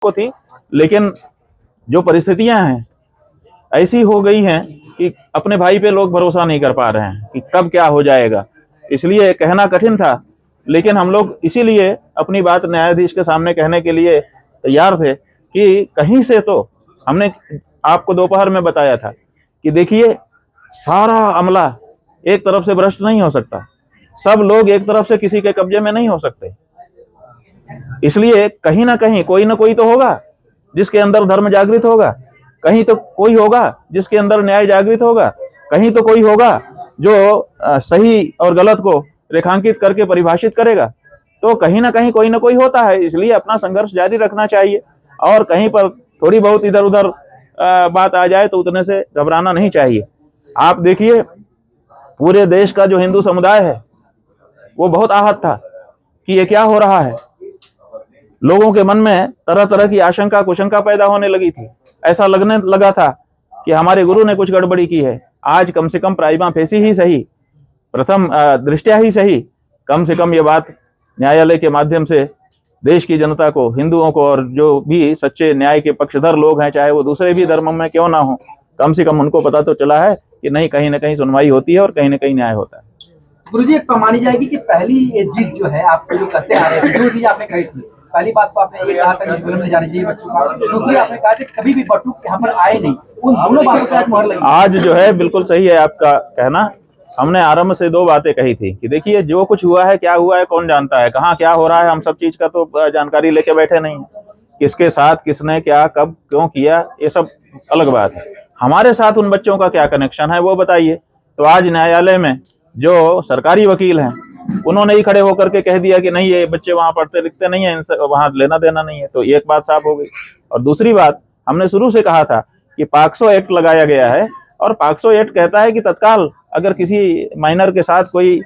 को थी, लेकिन जो परिस्थितियां हैं ऐसी हो गई हैं कि अपने भाई पे लोग भरोसा नहीं कर पा रहे हैं कि कब क्या हो जाएगा। इसलिए कहना कठिन था, लेकिन हम लोग इसीलिए अपनी बात न्यायाधीश के सामने कहने के लिए तैयार थे कि कहीं से तो हमने आपको दोपहर में बताया था कि देखिए, सारा अमला एक तरफ से भ्रष्ट नहीं हो सकता, सब लोग एक तरफ से किसी के कब्जे में नहीं हो सकते। इसलिए कहीं ना कहीं कोई ना कोई तो होगा जिसके अंदर धर्म जागृत होगा, कहीं तो कोई होगा जिसके अंदर न्याय जागृत होगा, कहीं तो कोई होगा जो सही और गलत को रेखांकित करके परिभाषित करेगा। तो कहीं ना कहीं कोई ना कोई होता है, इसलिए अपना संघर्ष जारी रखना चाहिए और कहीं पर थोड़ी बहुत इधर उधर बात आ जाए तो उतने से घबराना नहीं चाहिए। आप देखिए, पूरे देश का जो हिंदू समुदाय है वो बहुत आहत था कि ये क्या हो रहा है। लोगों के मन में तरह तरह की आशंका कुशंका पैदा होने लगी थी। ऐसा लगने लगा था कि हमारे गुरु ने कुछ गड़बड़ी की है। आज कम से कम प्राइमा फेसी ही सही, प्रथम दृष्टया ही सही, कम से कम ये बात न्यायालय के माध्यम से देश की जनता को, हिंदुओं को और जो भी सच्चे न्याय के पक्षधर लोग हैं, चाहे वो दूसरे भी धर्मों में क्यों ना हो, कम से कम उनको पता तो चला है कि नहीं, कहीं ना कहीं सुनवाई होती है और कहीं ना कहीं न्याय होता है। गुरुजी, एक मानी जाएगी कि पहली ये जिद जो है आप जो करते आ रहे थे, जो चीज आपने कही थी, पहली बात तो आपने ये कहा था कि ले जानी चाहिए बच्चों का, दूसरी आपने कहा कि कभी भी बटुक यहाँ पर आए नहीं। उन दोनों बातों पर आज मोहर लगी। आज जो है बिल्कुल सही है आपका कहना। हमने आरंभ से दो बातें कही थी कि देखिए, जो कुछ हुआ है, क्या हुआ है कौन जानता है, कहाँ क्या हो रहा है, हम सब चीज का तो जानकारी लेके बैठे नहीं है। किसके साथ किसने क्या कब क्यों किया, ये सब अलग बात है। हमारे साथ उन बच्चों का क्या कनेक्शन है वो बताइए। तो आज न्यायालय में जो सरकारी वकील हैं उन्होंने ही खड़े होकर के कह दिया कि नहीं, ये बच्चे वहां पढ़ते लिखते नहीं है, इनसे वहां लेना देना नहीं है। तो एक बात साफ हो गई। और दूसरी बात, हमने शुरू से कहा था कि पॉक्सो एक्ट लगाया गया है और पॉक्सो एक्ट कहता है कि तत्काल अगर किसी माइनर के साथ कोई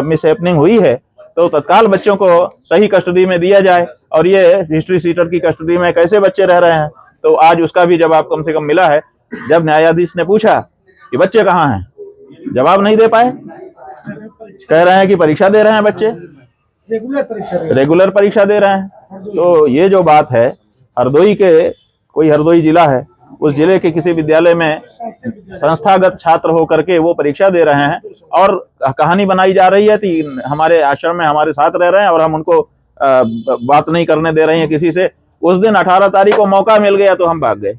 मिसहैपनिंग हुई है तो तत्काल बच्चों को सही कस्टडी में दिया जाए। और ये हिस्ट्री सीटर की कस्टडी में कैसे बच्चे रह रहे हैं, तो आज उसका भी जवाब कम से कम मिला है। जब न्यायाधीश ने पूछा कि बच्चे कहाँ हैं, जवाब नहीं दे पाए, कह रहे हैं कि परीक्षा दे रहे हैं बच्चे, रेगुलर परीक्षा दे रहे हैं। तो ये जो बात है, हरदोई के, कोई हरदोई जिला है, उस जिले के किसी विद्यालय में संस्थागत छात्र होकर के वो परीक्षा दे रहे हैं और कहानी बनाई जा रही है कि हमारे आश्रम में हमारे साथ रह रहे हैं और हम उनको बात नहीं करने दे रहे हैं किसी से। उस दिन 18 तारीख को मौका मिल गया तो हम भाग गए।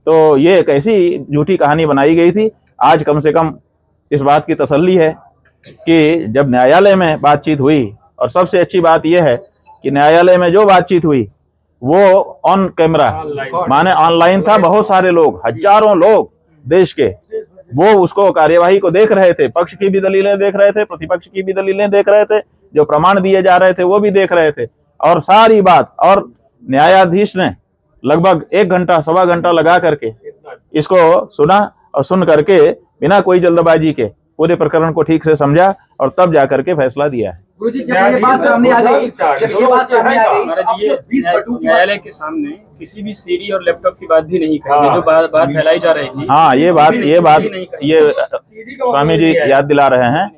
तो ये एक ऐसी झूठी कहानी बनाई गई थी। आज कम से कम इस बात की तसल्ली है कि जब न्यायालय में बातचीत हुई, और सबसे अच्छी बात यह है कि न्यायालय में जो बातचीत हुई वो ऑन कैमरा, माने ऑनलाइन था। बहुत सारे लोग, हजारों लोग देश के, वो उसको कार्यवाही को देख रहे थे, पक्ष की भी दलीलें देख रहे थे, प्रतिपक्ष की भी दलीलें देख रहे थे, जो प्रमाण दिए जा रहे थे वो भी देख रहे थे। और सारी बात, और न्यायाधीश ने लगभग 1 घंटा सवा घंटा लगा करके इसको सुना और सुन करके बिना कोई जल्दबाजी के पूरे प्रकरण को ठीक से समझा और तब जाकर के फैसला दिया है। गुरुजी, जब ये बात सामने आ गई, न्यायालय के सामने किसी भी सीडी और लैपटॉप की बात भी नहीं कही, जो बात फैलाई जा रही थी। हाँ, ये स्वामी जी याद दिला रहे हैं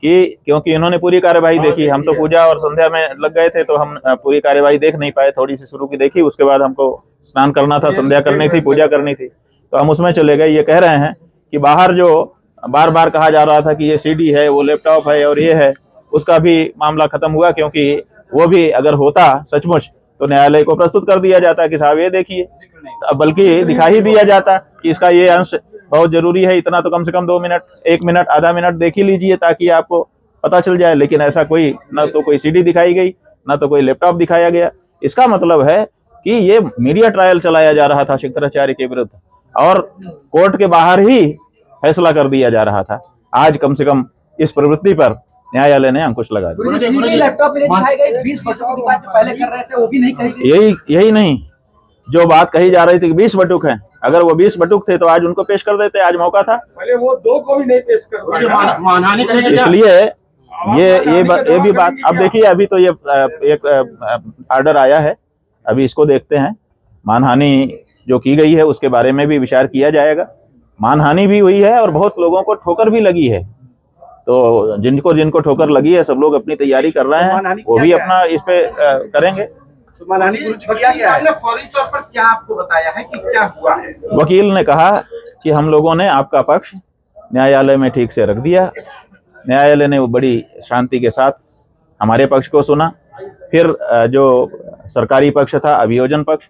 कि क्योंकि इन्होंने पूरी कार्यवाही देखी, हम तो पूजा और संध्या में लग गए थे तो हम पूरी कार्यवाही देख नहीं पाए, थोड़ी सी शुरू की देखी, उसके बाद हमको स्नान करना था, संध्या करनी थी, पूजा करनी थी, तो हम उसमें चले गए। ये कह रहे हैं कि बाहर जो बार बार कहा जा रहा था कि ये सीडी है, वो लैपटॉप है और ये है, उसका भी मामला खत्म हुआ, क्योंकि वो भी अगर होता सचमुच तो न्यायालय को प्रस्तुत कर दिया जाता कि साहब ये देखिए, बल्कि दिखा ही दिया जाता कि इसका ये अंश बहुत जरूरी है, इतना तो कम से कम 2 मिनट 1 मिनट आधा मिनट देख ही लीजिए ताकि आपको पता चल जाए। लेकिन ऐसा कोई, ना तो कोई सीडी दिखाई गई, ना तो कोई लैपटॉप दिखाया गया। इसका मतलब है कि ये मीडिया ट्रायल चलाया जा रहा था शंकराचार्य के विरुद्ध और कोर्ट के बाहर ही फैसला कर दिया जा रहा था। आज कम से कम इस प्रवृत्ति पर न्यायालय ने अंकुश लगा दिया। लैपटॉप में दिखाई गई 20 बटुक की बात जो पहले कर रहे थे वो भी नहीं कही गई। यही नहीं, जो बात कही जा रही थी कि 20 बटुक हैं, अगर वो 20 बटुक थे तो आज उनको पेश कर देते, आज मौका था। पहले वो 2 को भी नहीं पेश कर, इसलिए ये भी बात, अब देखिए, अभी तो ये एक आर्डर आया है, अभी इसको देखते हैं। मानहानि जो की गई है उसके बारे में भी विचार किया जाएगा। मानहानि भी हुई है और बहुत लोगों को ठोकर भी लगी है, तो जिनको ठोकर लगी है सब लोग अपनी तैयारी कर रहे हैं, वो भी अपना इस पे करेंगे। मानहानि वकील साहब ने फौरी तौर पर क्या आपको बताया है कि क्या हुआ है? वकील ने कहा कि हम लोगों ने आपका पक्ष न्यायालय में ठीक से रख दिया। न्यायालय ने वो बड़ी शांति के साथ हमारे पक्ष को सुना। फिर जो सरकारी पक्ष था, अभियोजन पक्ष,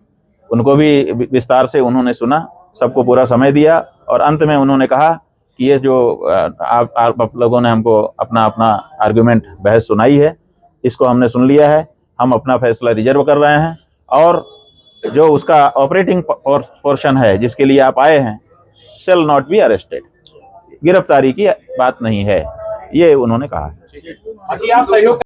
उनको भी विस्तार से उन्होंने सुना, सबको पूरा समय दिया और अंत में उन्होंने कहा कि ये जो आप लोगों ने हमको अपना आर्गुमेंट बहस सुनाई है, इसको हमने सुन लिया है, हम अपना फैसला रिजर्व कर रहे हैं और जो उसका ऑपरेटिंग पोर्शन है जिसके लिए आप आए हैं, शेल नॉट बी अरेस्टेड, गिरफ्तारी की बात नहीं है, ये उन्होंने कहा है। बाकी आप सहयोग